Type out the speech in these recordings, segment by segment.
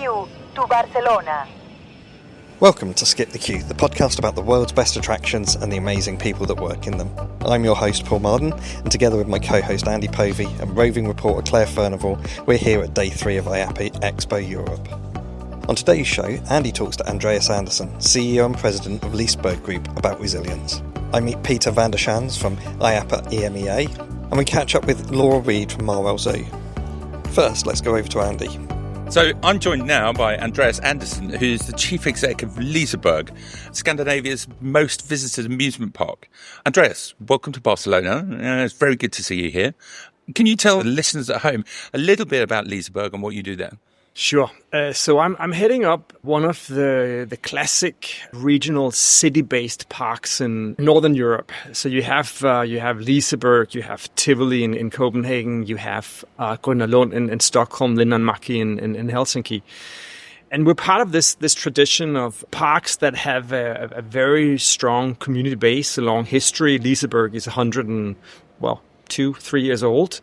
queue to Barcelona. Welcome to Skip the Queue, the podcast about the world's best attractions and the amazing people that work in them. I'm your host, Paul Marden, and together with my co-host Andy Povey and roving reporter Claire Furnival, we're here at Day 3 of IAAPA Expo Europe. On today's show, Andy talks to Andreas Andersen, CEO and President of Liseberg Group, about resilience. I meet Peter van der Schans from IAAPA EMEA, and we catch up with Laura Reed from Marwell Zoo. First, let's go over to Andy. So I'm joined now by Andreas Andersen, who's the Chief Exec of Liseberg, Scandinavia's most visited amusement park. Andreas, welcome to Barcelona. It's very good to see you here. Can you tell the listeners at home a little bit about Liseberg and what you do there? Sure. So I'm heading up one of the classic regional city-based parks in Northern Europe. So you have Liseberg, you have Tivoli in Copenhagen, you have Gröna Lund in Stockholm, Linnanmäki in Helsinki. And we're part of this tradition of parks that have a very strong community base, a long history. Liseberg is 2-3 years old.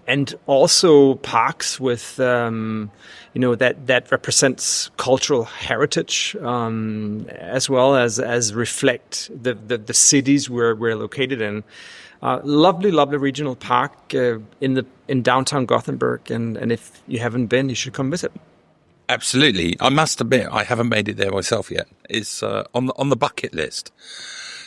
And also parks with, that represents cultural heritage, as well as reflect the cities we're located in. Lovely regional park in downtown Gothenburg, and if you haven't been, you should come visit. Absolutely. I must admit, I haven't made it there myself yet. It's on the bucket list.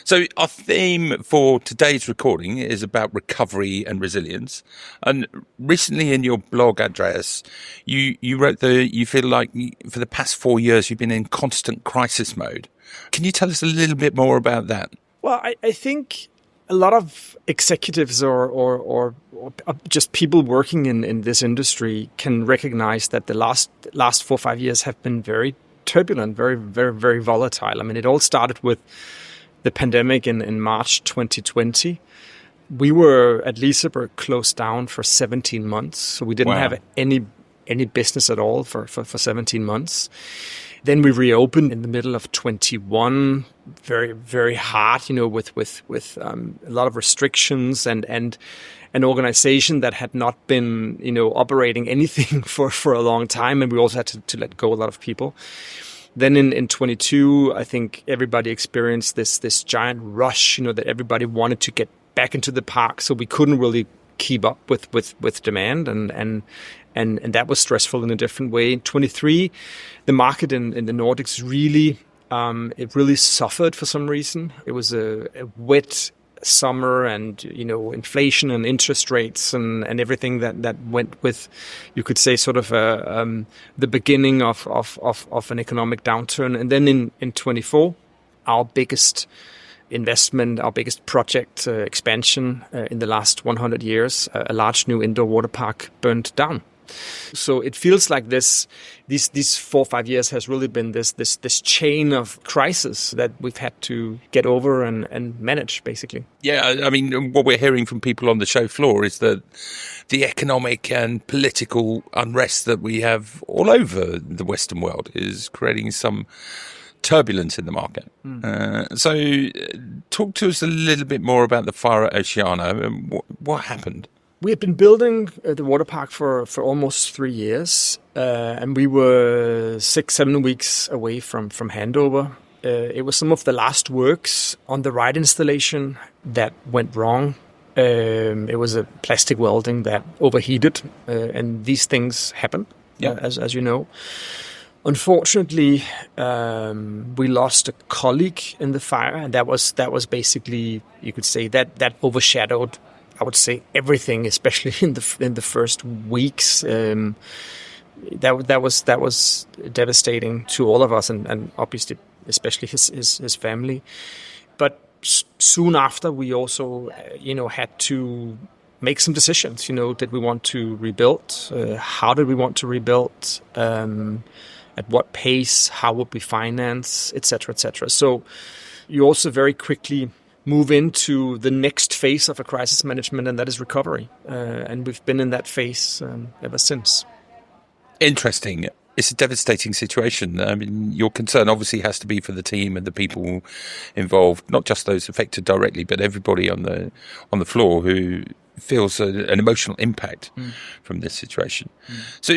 So our theme for today's recording is about recovery and resilience. And recently in your blog, Andreas, you wrote that you feel like for the past 4 years you've been in constant crisis mode. Can you tell us a little bit more about that? Well, I think a lot of executives or just people working in this industry can recognize that the last 4 or 5 years have been very turbulent, very, very, very volatile. I mean, it all started with the pandemic in March 2020. We were at Liseberg closed down for 17 months. So we didn't have any business at all for 17 months. Then we reopened in the middle of 21, very, very hard, with a lot of restrictions and an organization that had not been, operating anything for a long time. And we also had to let go a lot of people. Then in 22, I think everybody experienced this giant rush, that everybody wanted to get back into the park. So we couldn't really keep up with demand, and that was stressful in a different way. In 23, the market in the Nordics really suffered for some reason. It was a wet summer, and inflation and interest rates and everything that went with, you could say, sort of the beginning of an economic downturn. And then in 24, our biggest investment, our biggest project expansion in the last 100 years, a large new indoor water park burned down. So it feels like these 4 or 5 years has really been this chain of crisis that we've had to get over and manage, basically. Yeah, I mean, what we're hearing from people on the show floor is that the economic and political unrest that we have all over the Western world is creating some turbulence in the market. So talk to us a little bit more about the fire at Oceana. What happened? We had been building the water park for almost 3 years, and we were 6-7 weeks away from handover. It was some of the last works on the ride installation that went wrong. It was a plastic welding that overheated, and these things happen, as you know. Unfortunately, we lost a colleague in the fire, and that was basically, you could say, that overshadowed, I would say, everything, especially in the first weeks. That was devastating to all of us, and obviously, especially his family. But soon after, we also, had to make some decisions. Did we want to rebuild? How did we want to rebuild? At what pace? How would we finance? Et cetera, et cetera. So you also very quickly move into the next phase of a crisis management, and that is recovery. And we've been in that phase ever since. Interesting. It's a devastating situation. I mean, your concern obviously has to be for the team and the people involved, not just those affected directly, but everybody on the floor who feels an emotional impact from this situation. So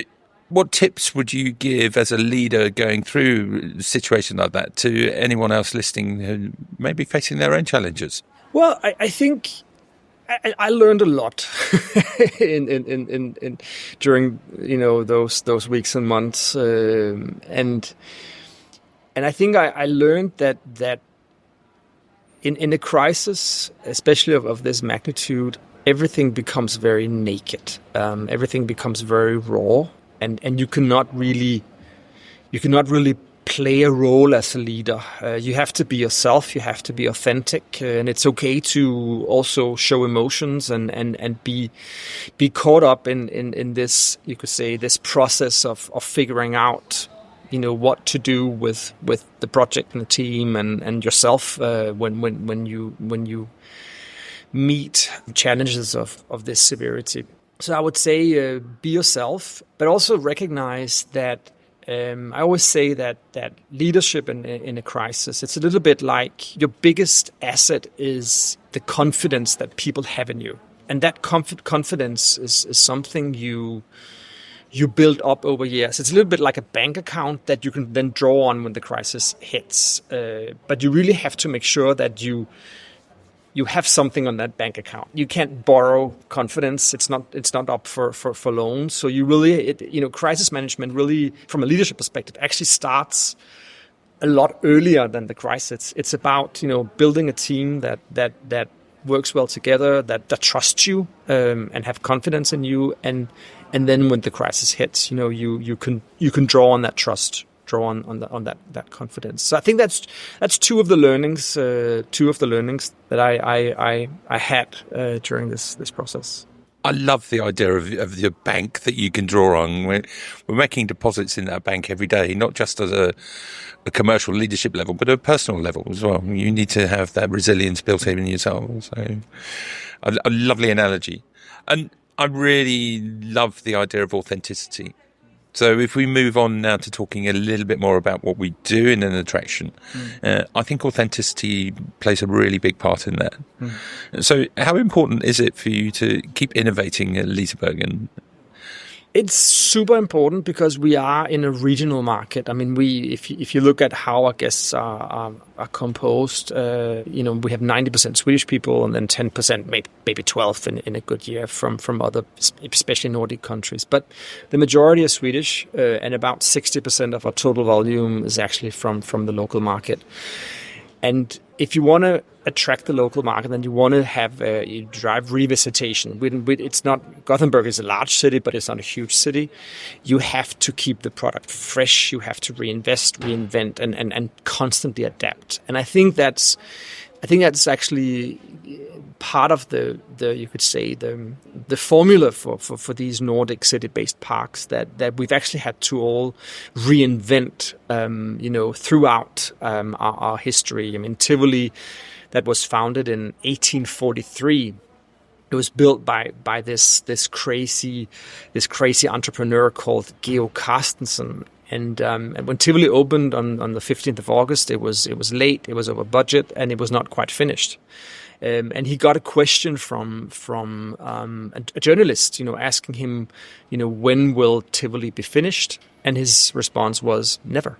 What tips would you give as a leader going through a situation like that to anyone else listening who may be facing their own challenges? Well, I think I learned a lot in during those weeks and months, and I think I learned that in a crisis, especially of this magnitude, everything becomes very naked. Everything becomes very raw. And you cannot really play a role as a leader. You have to be yourself. You have to be authentic, and it's okay to also show emotions and be caught up in this, you could say, this process of figuring out, what to do with the project and the team and yourself when you meet challenges of this severity. So I would say be yourself, but also recognize that I always say that leadership in a crisis, it's a little bit like your biggest asset is the confidence that people have in you. And that confidence is something you build up over years. It's a little bit like a bank account that you can then draw on when the crisis hits. But you really have to make sure that you have something on that bank account. You can't borrow confidence. It's not up for loans. So you really, crisis management really, from a leadership perspective, actually starts a lot earlier than the crisis. It's about, building a team that works well together, that trusts you and have confidence in you. And then when the crisis hits, you can draw on that trust. Draw on that confidence. So I think that's two of the learnings that I had during this process. I love the idea of your bank that you can draw on. We're making deposits in that bank every day, not just at a commercial leadership level, but at a personal level as well. You need to have that resilience built in yourself. So a lovely analogy. And I really love the idea of authenticity. So if we move on now to talking a little bit more about what we do in an attraction, I think authenticity plays a really big part in that. So how important is it for you to keep innovating at Liseberg? It's super important because we are in a regional market. I mean, if you look at how our guests are composed, we have 90% Swedish people and then 10%, maybe 12 in a good year from other, especially Nordic countries. But the majority is Swedish, and about 60% of our total volume is actually from the local market. And if you want to attract the local market, then you want to have you drive revisitation. It's not, Gothenburg is a large city, but it's not a huge city. You have to keep the product fresh. You have to reinvent, and constantly adapt. And I think that's actually part of the you could say the formula for these Nordic city-based parks that we've actually had to all reinvent throughout our history. I mean, Tivoli, that was founded in 1843. It was built by this crazy entrepreneur called Georg Carstensen. And when Tivoli opened on the 15th of August, it was late, it was over budget, and it was not quite finished. And he got a question from a journalist, asking him, when will Tivoli be finished? And his response was, never.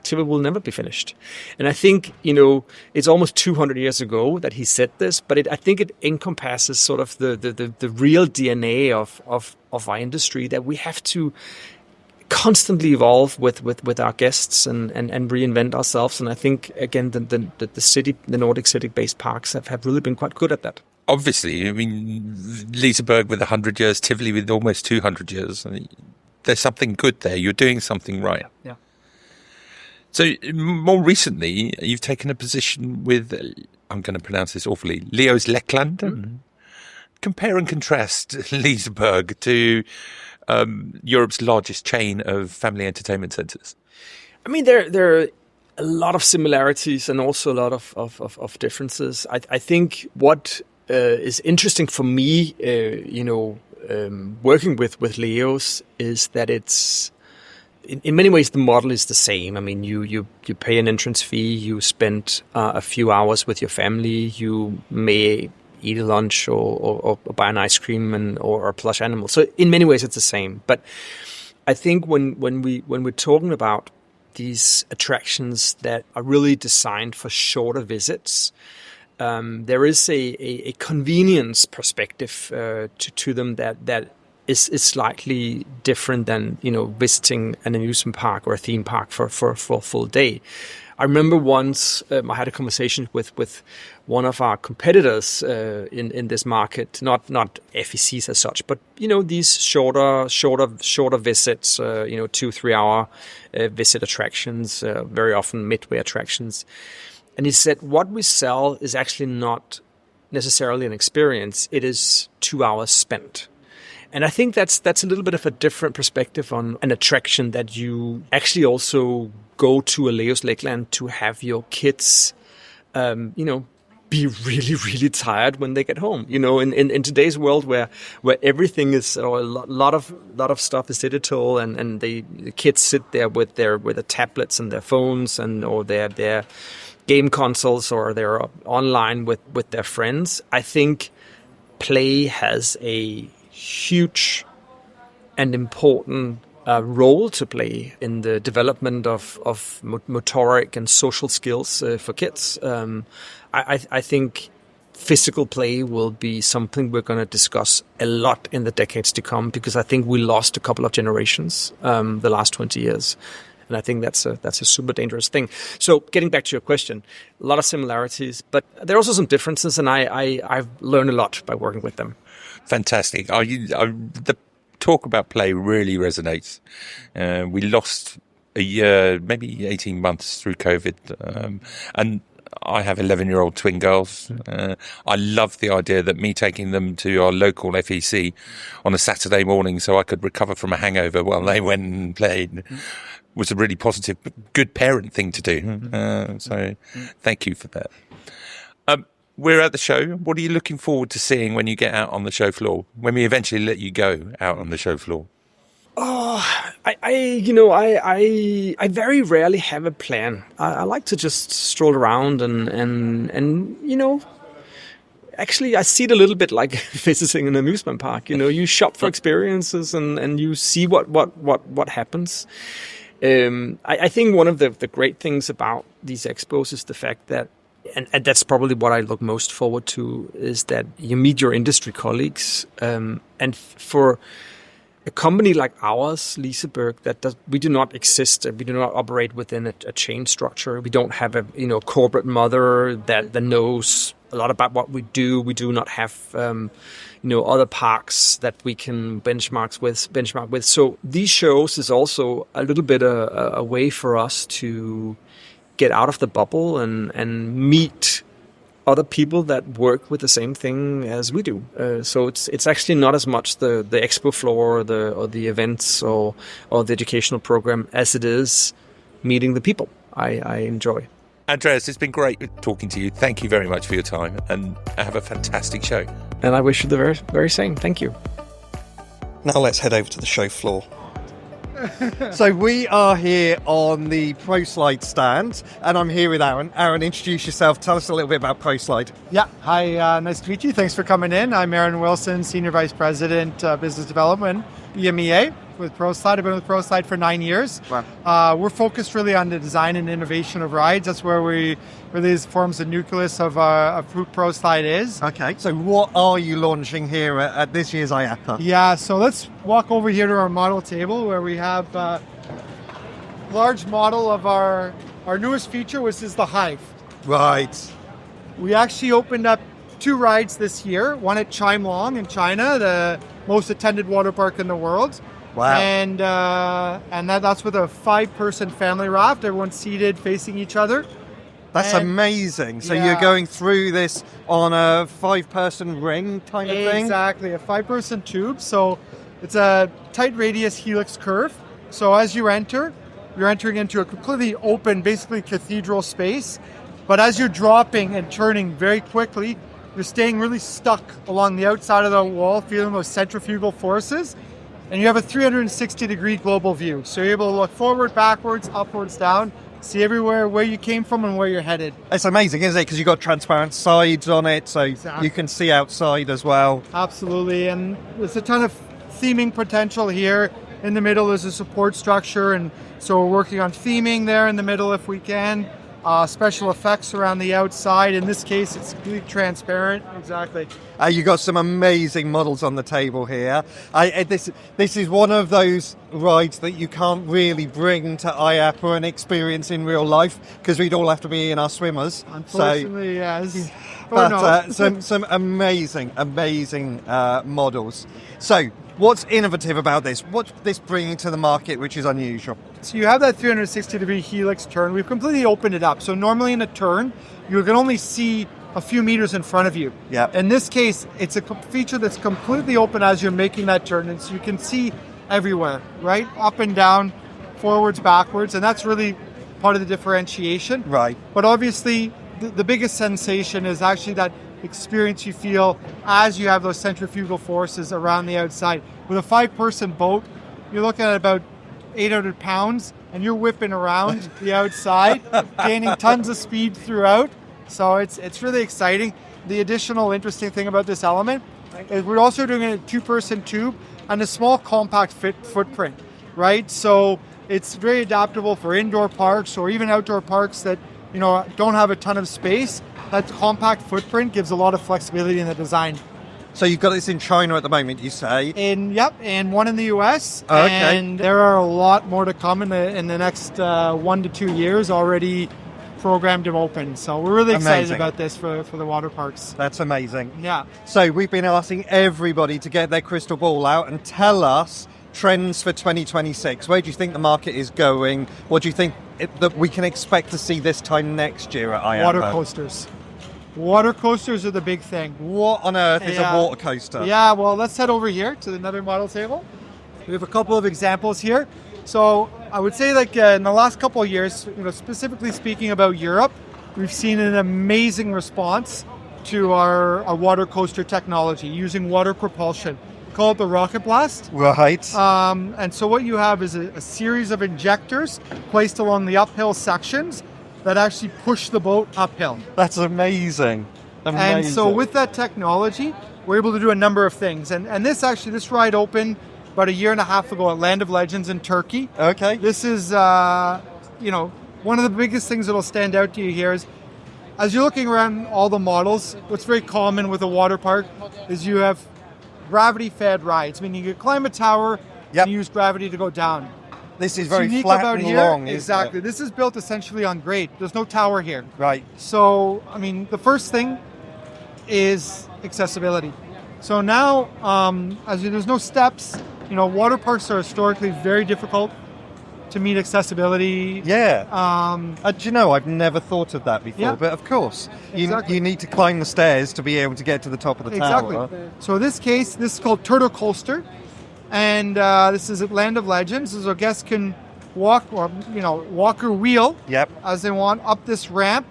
Tivoli will never be finished. And I think, it's almost 200 years ago that he said this, but I think it encompasses sort of the real DNA of our industry, that we have to constantly evolve with our guests and reinvent ourselves. And I think, again, the Nordic city-based parks have really been quite good at that. Obviously, I mean, Liseberg with 100 years, Tivoli with almost 200 years. I mean, there's something good there. You're doing something right. Yeah. So more recently, you've taken a position with, I'm going to pronounce this awfully, Leo's Lekland. Mm-hmm. Compare and contrast Liseberg to Europe's largest chain of family entertainment centres. I mean, there are a lot of similarities and also a lot of differences. I think what is interesting for me, working with Leo's, is that it's in many ways the model is the same. I mean, you pay an entrance fee, you spend a few hours with your family, you may eat a lunch or buy an ice cream or a plush animal. So in many ways it's the same. But I think when we're talking about these attractions that are really designed for shorter visits, there is a convenience perspective to them that is slightly different than visiting an amusement park or a theme park for a full day. I remember once I had a conversation with one of our competitors in this market, not FECs as such, but these shorter visits, 2-3 hour visit attractions, very often midway attractions. And he said, what we sell is actually not necessarily an experience; it is 2 hours spent. And I think that's a little bit of a different perspective on an attraction that you actually also go to a Leos Lekland to have your kids, be really, really tired when they get home. In today's world where everything is, or a lot of stuff is digital, and the kids sit there with their tablets and their phones or their game consoles, or they're online with their friends. I think play has a huge and important role to play in the development of motoric and social skills for kids. I think physical play will be something we're going to discuss a lot in the decades to come, because I think we lost a couple of generations the last 20 years. And I think that's a super dangerous thing. So getting back to your question, a lot of similarities, but there are also some differences, and I've learned a lot by working with them. Fantastic. The talk about play really resonates. We lost a year, maybe 18 months through COVID. And I have 11-year-old twin girls. I love the idea that me taking them to our local FEC on a Saturday morning so I could recover from a hangover while they went and played was a really positive, good parent thing to do. So thank you for that. We're at the show. What are you looking forward to seeing when you get out on the show floor, when we eventually let you go out on the show floor? Oh, I very rarely have a plan. I like to just stroll around and actually I see it a little bit like visiting an amusement park. You shop for experiences and you see what happens. I think one of the great things about these expos is the fact that, and that's probably what I look most forward to, is that you meet your industry colleagues. And for a company like ours, Liseberg, we do not exist. We do not operate within a chain structure. We don't have a corporate mother that knows a lot about what we do. We do not have other parks that we can benchmark with. So these shows is also a little bit a way for us to get out of the bubble and meet other people that work with the same thing as we do. So it's actually not as much the expo floor or the events or the educational program as it is meeting the people I enjoy. Andreas, it's been great talking to you. Thank you very much for your time, and have a fantastic show. And I wish you the very, very same. Thank you. Now let's head over to the show floor. So we are here on the ProSlide stand, and I'm here with Aaron. Aaron, introduce yourself. Tell us a little bit about ProSlide. Yeah, hi, nice to meet you. Thanks for coming in. I'm Aaron Wilson, Senior Vice President, Business Development, EMEA with ProSlide. I've been with ProSlide for 9 years. Wow. We're focused really on the design and innovation of rides. That's where this forms the nucleus of who ProSlide is. Okay, so what are you launching here at this year's IAAPA? Yeah, so let's walk over here to our model table where we have a large model of our newest feature, which is the Hive. Right. We actually opened up 2 rides this year, one at Chimelong in China, the most attended water park in the world. Wow. And that's with a 5-person family raft, everyone seated facing each other. That's amazing. So you're going through this on a 5-person ring kind of thing? Exactly, a 5-person tube. So it's a tight radius helix curve. So as you enter, you're entering into a completely open, basically cathedral space. But as you're dropping and turning very quickly, you're staying really stuck along the outside of the wall, feeling those centrifugal forces. And you have a 360-degree global view. So you're able to look forward, backwards, upwards, down, see everywhere where you came from and where you're headed. It's amazing, isn't it? Because you've got transparent sides on it, so you can see outside as well. Absolutely, and there's a ton of theming potential here. In the middle is a support structure, and so we're working on theming there in the middle if we can. Special effects around the outside. In this case, it's completely transparent. Exactly. You got some amazing models on the table here. This is one of those rides that you can't really bring to IAAPA and experience in real life because we'd all have to be in our swimmers. Unfortunately, yes. But some amazing models. So, what's innovative about this? What's this bringing to the market which is unusual? So you have that 360-degree helix turn. We've completely opened it up. So normally in a turn, you can only see a few meters in front of you. Yeah. In this case, it's a feature that's completely open as you're making that turn, and so you can see everywhere, right? Up and down, forwards, backwards, and that's really part of the differentiation. Right. But obviously, the biggest sensation is actually that experience you feel as you have those centrifugal forces around the outside. With a 5-person boat, you're looking at about 800 pounds, and you're whipping around the outside, gaining tons of speed throughout. So it's really exciting. The additional interesting thing about this element is we're also doing a 2-person tube and a small compact footprint, right? So it's very adaptable for indoor parks or even outdoor parks that don't have a ton of space. That compact footprint gives a lot of flexibility in the design. So you've got this in China at the moment, you say? And one in the US. Oh, okay. And there are a lot more to come in the next 1 to 2 years already programmed and open. So we're really excited about this for the water parks. That's amazing. Yeah. So we've been asking everybody to get their crystal ball out and tell us trends for 2026. Where do you think the market is going? What do you think that we can expect to see this time next year at IAAPA? Water coasters. Water coasters are the big thing. What on earth is a water coaster? Yeah, well, let's head over here to another model table. We have a couple of examples here. So I would say in the last couple of years, specifically speaking about Europe, we've seen an amazing response to our water coaster technology using water propulsion. We call it the Rocket Blast. Right. And so what you have is a series of injectors placed along the uphill sections that actually push the boat uphill. That's amazing. And so with that technology, we're able to do a number of things. And this ride opened about 1.5 years ago at Land of Legends in Turkey. Okay. This is, one of the biggest things that'll stand out to you here is, as you're looking around all the models, what's very common with a water park is you have gravity-fed rides, meaning you climb a tower and use gravity to go down. This is very flat and long. Exactly. This is built essentially on grade. There's no tower here. Right. So, the first thing is accessibility. So now, there's no steps, water parks are historically very difficult to meet accessibility. Yeah. Do you know, I've never thought of that before, but of course, you need to climb the stairs to be able to get to the top of the tower. Exactly. So in this case, this is called Turtle Coaster. And this is at Land of Legends, so guests can walk or wheel as they want up this ramp.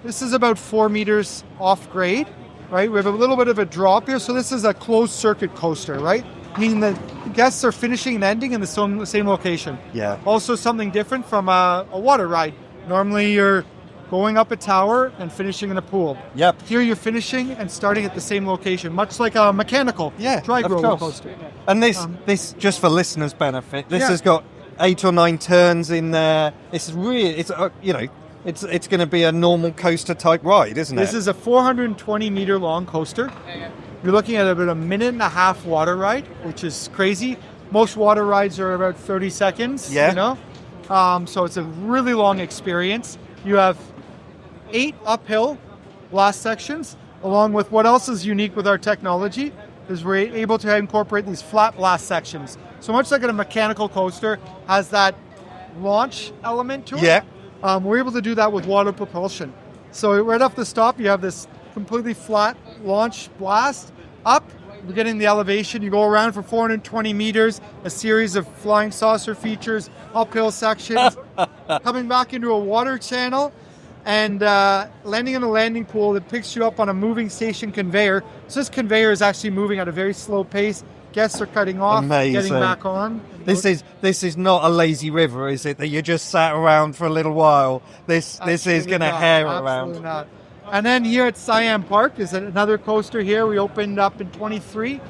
This is about 4 meters off grade, right? We have a little bit of a drop here, so this is a closed circuit coaster, right? Meaning that guests are finishing and ending in the same location. Yeah. Also something different from a water ride. Normally you're going up a tower and finishing in a pool. Yep. Here you're finishing and starting at the same location, much like a mechanical drag roller coaster. And this just for listeners' benefit, this has got 8 or 9 turns in there. It's really, it's going to be a normal coaster type ride, isn't it? This is a 420 meter long coaster. You're looking at about 1.5 minute water ride, which is crazy. Most water rides are about 30 seconds. Yeah. So it's a really long experience. You have 8 uphill blast sections, along with what else is unique with our technology is we're able to incorporate these flat blast sections. So much like a mechanical coaster has that launch element to it. Yeah. We're able to do that with water propulsion. So right off the stop, you have this completely flat launch blast up. We're getting the elevation. You go around for 420 meters, a series of flying saucer features, uphill sections, coming back into a water channel, and landing in a landing pool that picks you up on a moving station conveyor. So this conveyor is actually moving at a very slow pace. Guests are cutting off, getting back on. This is not a lazy river, is it? That you just sat around for a little while. This is going to hair around. Absolutely not. And then here at Siam Park is another coaster here. We opened up in 23.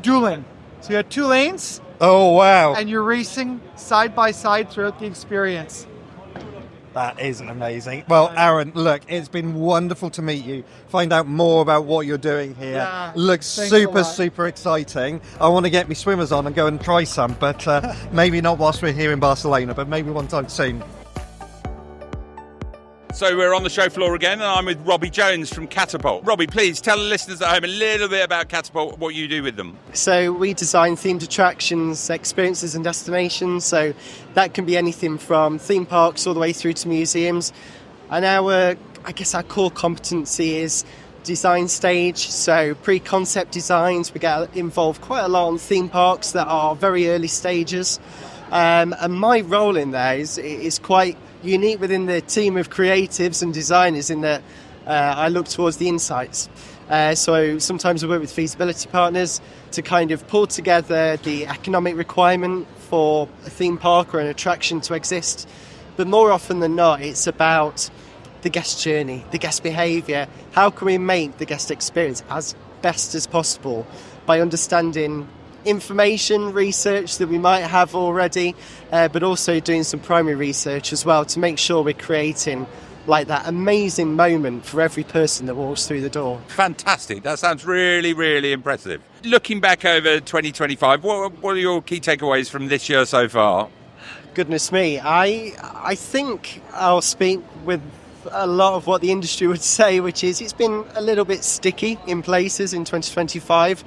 Dueling. So you had 2 lanes. Oh, wow. And you're racing side by side throughout the experience. That is amazing. Well, Aaron, look, it's been wonderful to meet you, find out more about what you're doing here. Yeah, Looks super exciting. I want to get my swimmers on and go and try some, but maybe not whilst we're here in Barcelona, but maybe one time soon. So we're on the show floor again, and I'm with Robbie Jones from Katapult. Robbie, please tell the listeners at home a little bit about Katapult, what you do with them. So we design themed attractions, experiences and destinations. So that can be anything from theme parks all the way through to museums. And our core competency is design stage. So pre-concept designs, we get involved quite a lot on theme parks that are very early stages. And my role in there is quite unique within the team of creatives and designers in that I look towards the insights. So sometimes I work with feasibility partners to kind of pull together the economic requirement for a theme park or an attraction to exist. But more often than not, it's about the guest journey, the guest behaviour. How can we make the guest experience as best as possible by understanding information, research that we might have already, but also doing some primary research as well to make sure we're creating like that amazing moment for every person that walks through the door. Fantastic. That sounds really, really impressive. Looking back over 2025, what are your key takeaways from this year so far? Goodness me, I think I'll speak with a lot of what the industry would say, which is it's been a little bit sticky in places in 2025.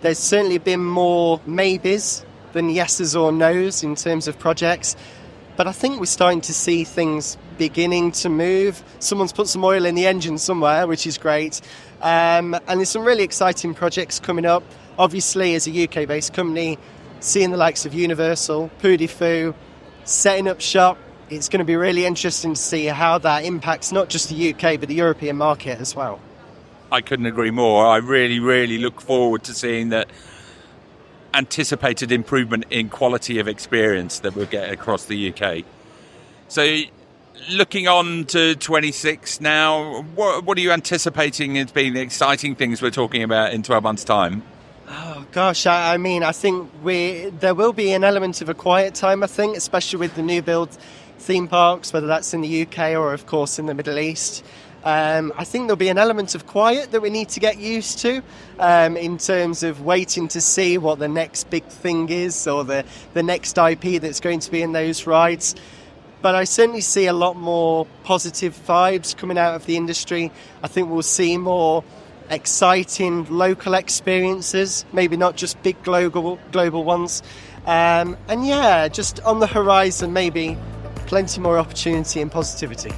There's certainly been more maybes than yeses or nos in terms of projects. But I think we're starting to see things beginning to move. Someone's put some oil in the engine somewhere, which is great. And there's some really exciting projects coming up. Obviously, as a UK-based company, seeing the likes of Universal, Poo setting up shop, it's going to be really interesting to see how that impacts not just the UK, but the European market as well. I couldn't agree more. I really, really look forward to seeing that anticipated improvement in quality of experience that we'll get across the UK. So looking on to 26 now, what are you anticipating as being the exciting things we're talking about in 12 months' time? Oh, gosh, I think there will be an element of a quiet time, I think, especially with the new build theme parks, whether that's in the UK or, of course, in the Middle East. I think there'll be an element of quiet that we need to get used to in terms of waiting to see what the next big thing is or the next IP that's going to be in those rides. But I certainly see a lot more positive vibes coming out of the industry. I think we'll see more exciting local experiences, maybe not just big global ones. And yeah, just on the horizon, maybe plenty more opportunity and positivity.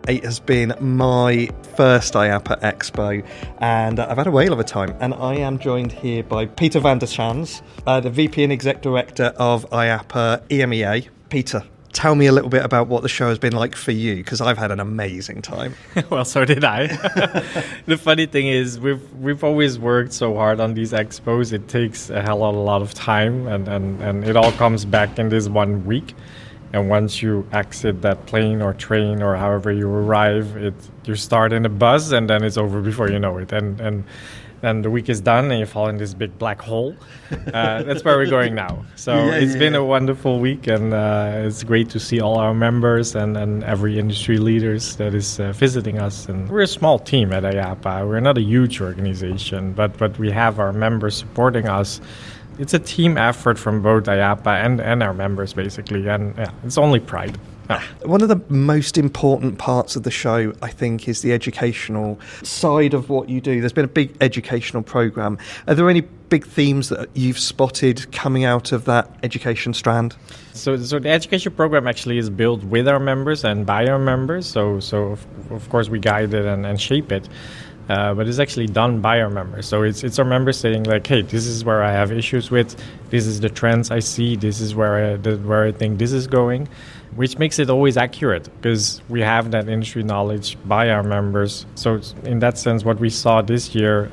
It has been my first IAAPA Expo, and I've had a whale of a time. And I am joined here by Peter van der Schans, the VP and Exec Director of IAAPA EMEA. Peter, tell me a little bit about what the show has been like for you, because I've had an amazing time. Well, so did I. The funny thing is, we've always worked so hard on these expos. It takes a hell of a lot of time, and it all comes back in this 1 week. And once you exit that plane or train or however you arrive, you start in a buzz and then it's over before you know it. And then the week is done and you fall in this big black hole. That's where we're going now. So it's been a wonderful week, and it's great to see all our members and every industry leaders that is visiting us. And we're a small team at IAAPA. We're not a huge organization, but we have our members supporting us. It's a team effort from both IAAPA and our members, basically, and it's only pride. Yeah. One of the most important parts of the show, I think, is the educational side of what you do. There's been a big educational program. Are there any big themes that you've spotted coming out of that education strand? So the education program actually is built with our members and by our members. So of course we guide it and shape it. But it's actually done by our members. So it's our members saying like, hey, this is where I have issues with, this is the trends I see, this is where I think this is going. which makes it always accurate because we have that industry knowledge by our members. So in that sense, what we saw this year,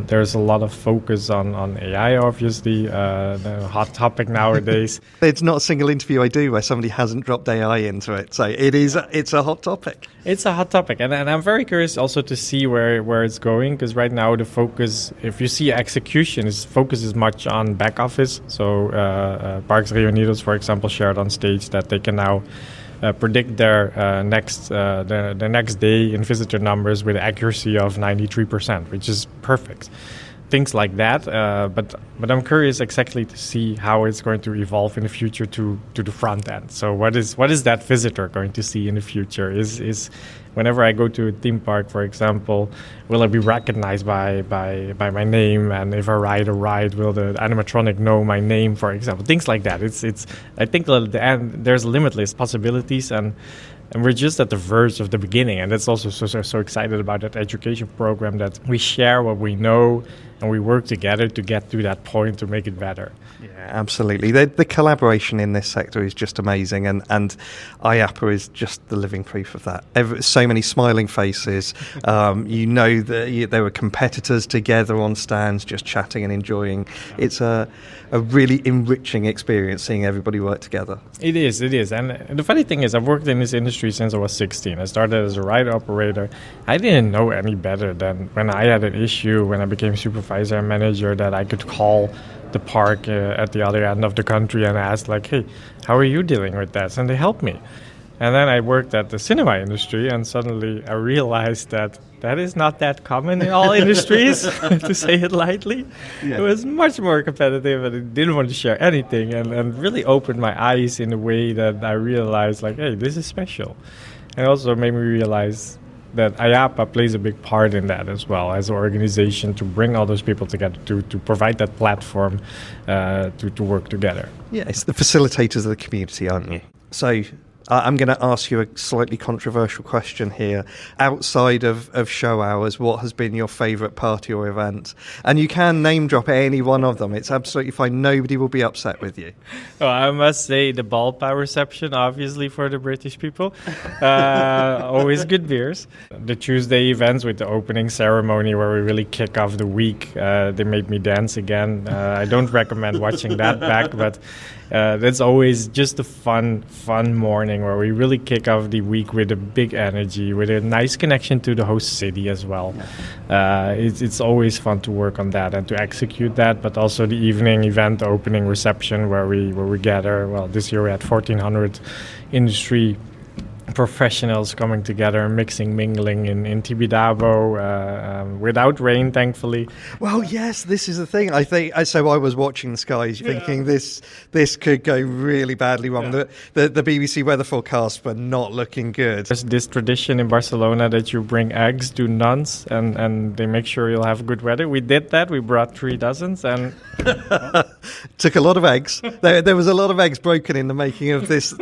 there's a lot of focus on AI, obviously, the hot topic nowadays. It's not a single interview I do where somebody hasn't dropped AI into it. So it's a hot topic. It's a hot topic. And I'm very curious also to see where it's going, because right now the focus, if you see execution, focus is much on back office. So Parks Reunidos, for example, shared on stage that they can now predict their next day in visitor numbers with accuracy of 93%, which is perfect. Things like that, but I'm curious exactly to see how it's going to evolve in the future to the front end. So what is that visitor going to see in the future? Is whenever I go to a theme park, for example, will I be recognized by my name? And if I ride a ride, will the animatronic know my name, for example? Things like that. It's I think there's limitless possibilities, and we're just at the verge of the beginning. And that's also so excited about that education program, that we share what we know and we work together to get to that point to make it better. Yeah, absolutely. The collaboration in this sector is just amazing, and IAAPA is just the living proof of that. So many smiling faces. That there were competitors together on stands just chatting and enjoying. It's a really enriching experience seeing everybody work together. It is. And the funny thing is, I've worked in this industry since I was 16. I started as a ride operator. I didn't know any better than when I had an issue, when I became supervisor and manager, that I could call the park at the other end of the country and ask, like, hey, how are you dealing with that? And they helped me. And then I worked at the cinema industry, and suddenly I realized that is not that common in all industries, to say it lightly. Yeah. It was much more competitive, and I didn't want to share anything, and really opened my eyes in a way that I realized, like, hey, this is special. And also made me realize that IAAPA plays a big part in that as well, as an organization, to bring all those people together, to provide that platform to work together. Yeah, it's the facilitators of the community, aren't you? So I'm going to ask you a slightly controversial question here. Outside of show hours, what has been your favourite party or event? And you can name drop any one of them. It's absolutely fine. Nobody will be upset with you. Oh, I must say the ball power reception, obviously, for the British people. Always good beers. The Tuesday events with the opening ceremony where we really kick off the week. They made me dance again. I don't recommend watching that back, but that's always just a fun morning where we really kick off the week with a big energy, with a nice connection to the host city as well. It's always fun to work on that and to execute that, but also the evening event opening reception where we gather. Well, this year we had 1,400 industry professionals coming together, mingling in Tibidabo, without rain, thankfully. Well, yes, this is the thing. I was watching the skies, thinking this could go really badly wrong. Yeah. The BBC weather forecasts were not looking good. There's this tradition in Barcelona that you bring eggs to nuns, and they make sure you'll have good weather. We did that. We brought 3 dozens, and took a lot of eggs. There was a lot of eggs broken in the making of this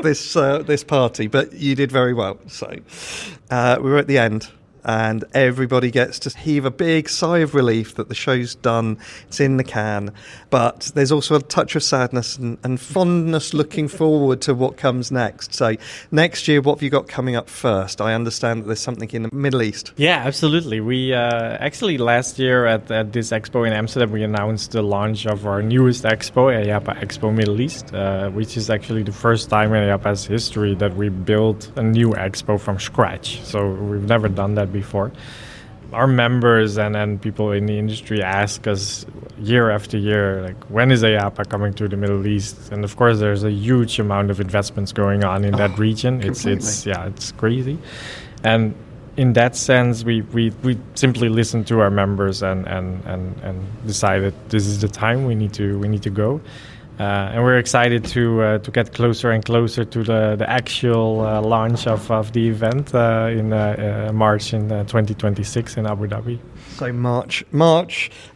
party, but you did very well. So we were at the end, and everybody gets to heave a big sigh of relief that the show's done, it's in the can. But there's also a touch of sadness and fondness looking forward to what comes next. So next year, what have you got coming up first? I understand that there's something in the Middle East. Yeah, absolutely. We actually last year at this expo in Amsterdam, we announced the launch of our newest expo, IAAPA Expo Middle East, which is actually the first time in IAAPA's history that we built a new expo from scratch. So we've never done that before. Our members and people in the industry ask us year after year, like, when is IAAPA coming to the Middle East? And of course, there's a huge amount of investments going on in that region. It's crazy. And in that sense, we simply listened to our members and decided this is the time we need to go. And we're excited to get closer and closer to the actual launch of the event in March in 2026 in Abu Dhabi. So March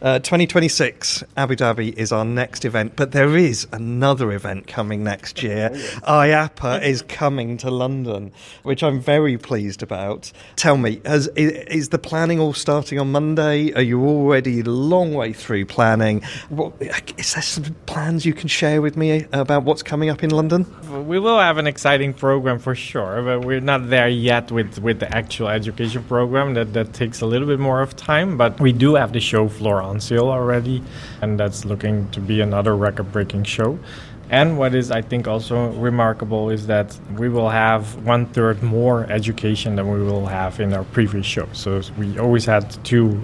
2026, Abu Dhabi is our next event, but there is another event coming next year. IAAPA is coming to London, which I'm very pleased about. Tell me, is the planning all starting on Monday? Are you already a long way through planning? Is there some plans you can share with me about what's coming up in London? We will have an exciting program for sure, but we're not there yet with the actual education program. That takes a little bit more of time. But we do have the show floor on sale already, and that's looking to be another record-breaking show. And what is, I think, also remarkable is that we will have 1/3 more education than we will have in our previous show. So we always had two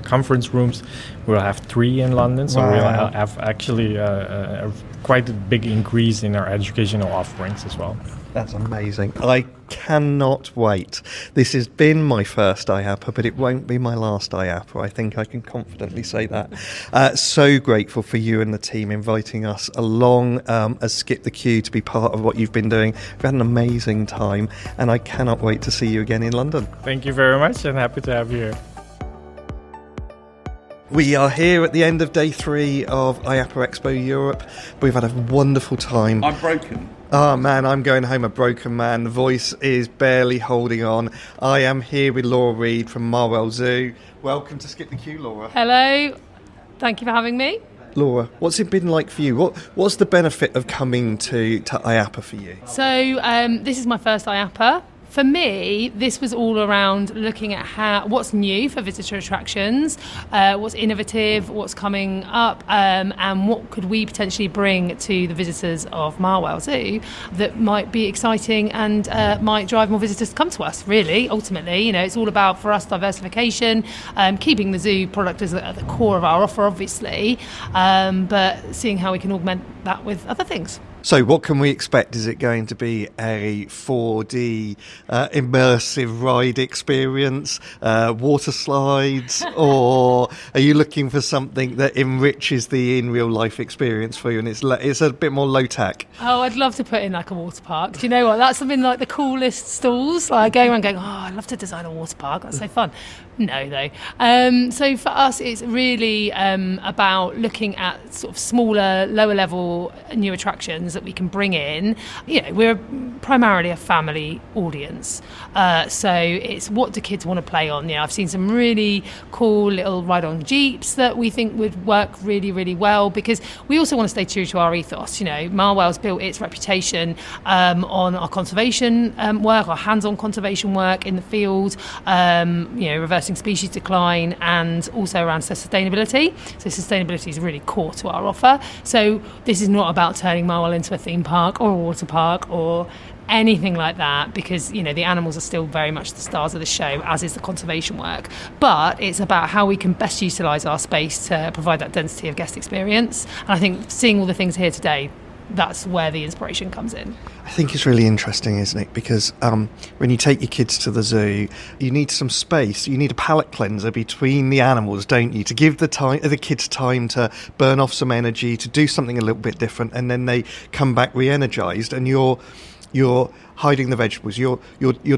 conference rooms. We'll have 3 in London, so we'll have actually quite a big increase in our educational offerings as well. That's amazing. I cannot wait. This has been my first IAAPA, but it won't be my last IAAPA. I think I can confidently say that. So grateful for you and the team inviting us along as Skip the Queue to be part of what you've been doing. We've had an amazing time, and I cannot wait to see you again in London. Thank you very much, and happy to have you here. We are here at the end of day 3 of IAAPA Expo Europe. We've had a wonderful time. I'm broken. Oh man, I'm going home a broken man. The voice is barely holding on. I am here with Laura Reed from Marwell Zoo. Welcome to Skip the Queue, Laura. Hello. Thank you for having me. Laura, what's it been like for you? What's the benefit of coming to IAAPA for you? So this is my first IAAPA. For me, this was all around looking at what's new for visitor attractions, what's innovative, what's coming up, and what could we potentially bring to the visitors of Marwell Zoo that might be exciting and might drive more visitors to come to us, really, ultimately. It's all about, for us, diversification, keeping the zoo product at the core of our offer, obviously, but seeing how we can augment that with other things. So what can we expect? Is it going to be a 4D immersive ride experience, water slides, or are you looking for something that enriches the in real life experience for you and it's a bit more low tech? Oh, I'd love to put in like a water park. Do you know what? That's something like the coolest stalls. Like going around going, I'd love to design a water park. That's so fun. No, though. So for us, it's really about looking at sort of smaller, lower level new attractions that we can bring in. We're primarily a family audience. So it's what do kids want to play on? I've seen some really cool little ride-on jeeps that we think would work really, really well, because we also want to stay true to our ethos. Marwell's built its reputation on our conservation work, our hands-on conservation work in the field, reversing species decline, and also around sustainability. So sustainability is really core to our offer. So this is not about turning Marwell into a theme park or a water park or anything like that, because the animals are still very much the stars of the show, as is the conservation work. But it's about how we can best utilise our space to provide that density of guest experience. And I think seeing all the things here today, that's where the inspiration comes in. I think it's really interesting, isn't it? Because when you take your kids to the zoo, you need some space. You need a palate cleanser between the animals, don't you? To give the kids time to burn off some energy, to do something a little bit different, and then they come back re-energised. And you're hiding the vegetables. You're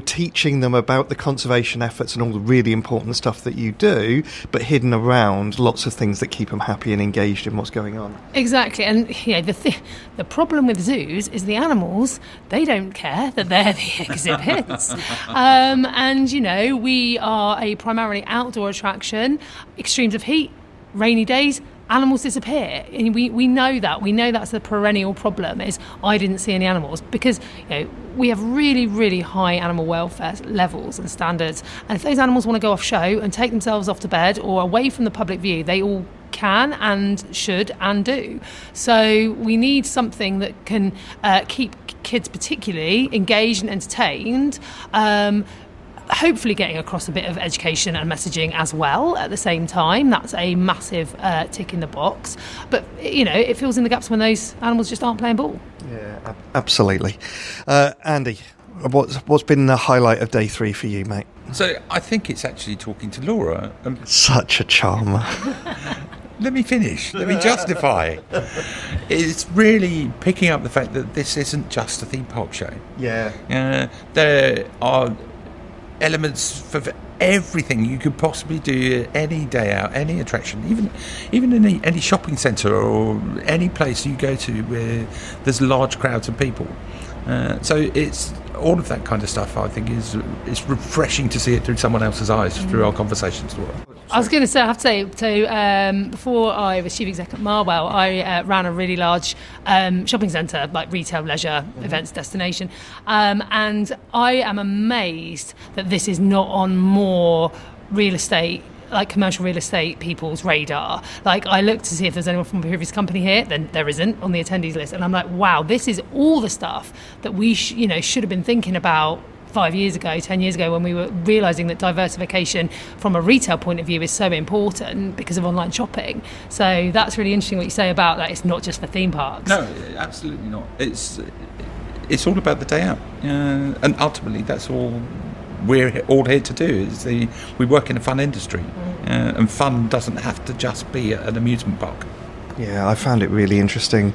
teaching them about the conservation efforts and all the really important stuff that you do, but hidden around lots of things that keep them happy and engaged in what's going on. Exactly, and the problem with zoos is the animals, they don't care that they're the exhibits. And we are a primarily outdoor attraction. Extremes of heat, rainy days, animals disappear, and we know that. We know that's the perennial problem, is I didn't see any animals, because we have really, really high animal welfare levels and standards, and if those animals want to go off show and take themselves off to bed or away from the public view, they all can and should and do. So we need something that can keep kids particularly engaged and entertained, hopefully getting across a bit of education and messaging as well at the same time. That's a massive tick in the box. But, it fills in the gaps when those animals just aren't playing ball. Yeah, absolutely. Andy, what's been the highlight of day 3 for you, mate? So I think it's actually talking to Laura. Such a charmer. Let me finish. Let me justify. It's really picking up the fact that this isn't just a theme park show. Yeah. There are elements for everything you could possibly do any day out, any attraction, even in any shopping centre or any place you go to where there's large crowds of people. So it's all of that kind of stuff. I think it's refreshing to see it through someone else's eyes through our conversations. I was going to say, I have to say, so before I was chief exec at Marwell, I ran a really large shopping centre, like retail, leisure, events destination, and I am amazed that this is not on more real estate, like commercial real estate people's radar. Like, I looked to see if there's anyone from a previous company here, then there isn't on the attendees list, and I'm like, wow, this is all the stuff that we should have been thinking about 5 years ago, 10 years ago, when we were realising that diversification from a retail point of view is so important because of online shopping. So that's really interesting what you say about that. It's not just for theme parks. No, absolutely not. It's all about the day out, and ultimately that's all we're all here to do. We work in a fun industry, and fun doesn't have to just be an amusement park. Yeah, I found it really interesting.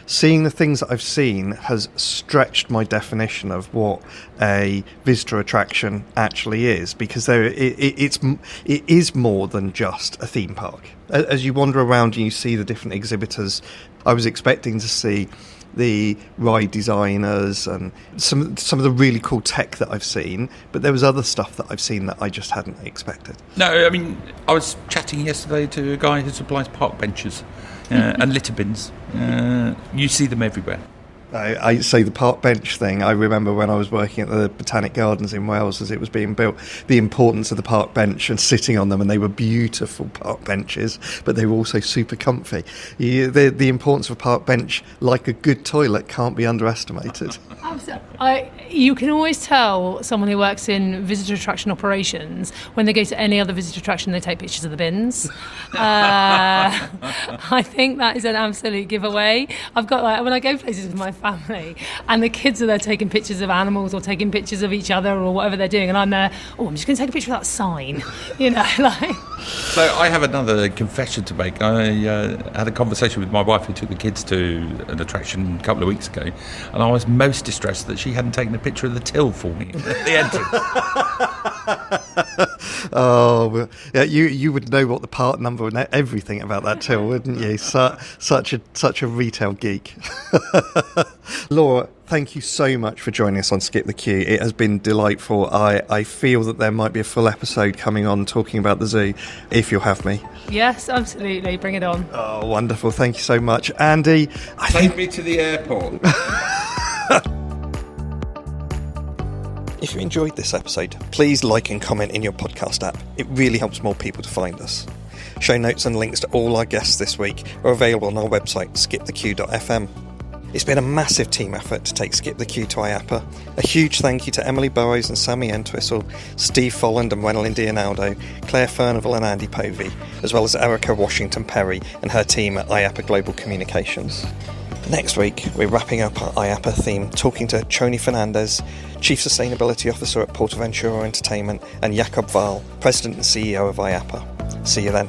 Seeing the things that I've seen has stretched my definition of what a visitor attraction actually is, because it is more than just a theme park. As you wander around and you see the different exhibitors, I was expecting to see the ride designers and some of the really cool tech that I've seen, but there was other stuff that I've seen that I just hadn't expected. No, I mean, I was chatting yesterday to a guy who supplies park benches and litter bins. You see them everywhere. I say the park bench thing. I remember when I was working at the Botanic Gardens in Wales as it was being built, the importance of the park bench and sitting on them, and they were beautiful park benches, but they were also super comfy. The importance of a park bench, like a good toilet, can't be underestimated. You can always tell someone who works in visitor attraction operations when they go to any other visitor attraction, they take pictures of the bins. I think that is an absolute giveaway. I've got, like, when I go places with my family and the kids are there taking pictures of animals or taking pictures of each other or whatever they're doing, and I'm there, I'm just going to take a picture of that sign, like. So I have another confession to make. I had a conversation with my wife who took the kids to an attraction a couple of weeks ago, and I was most distressed that she hadn't taken a picture of the till for me at the entrance. Oh, well, yeah, you would know what the part number and everything about that till, wouldn't you? Such a retail geek. Laura, thank you so much for joining us on Skip the Queue. It has been delightful. I feel that there might be a full episode coming on talking about the zoo, if you'll have me. Yes, absolutely. Bring it on. Oh, wonderful. Thank you so much. Andy, Take me to the airport. If you enjoyed this episode, please like and comment in your podcast app. It really helps more people to find us. Show notes and links to all our guests this week are available on our website, skipthequeue.fm. It's been a massive team effort to take Skip the Queue to IAAPA. A huge thank you to Emily Burrows and Sammy Entwistle, Steve Folland and Wenelin Dionaldo, Claire Furnival and Andy Povey, as well as Erica Washington Perry and her team at IAAPA Global Communications. Next week, we're wrapping up our IAAPA theme, talking to Choni Fernandez, Chief Sustainability Officer at Portaventura Entertainment, and Jakob Wahl, President and CEO of IAAPA. See you then.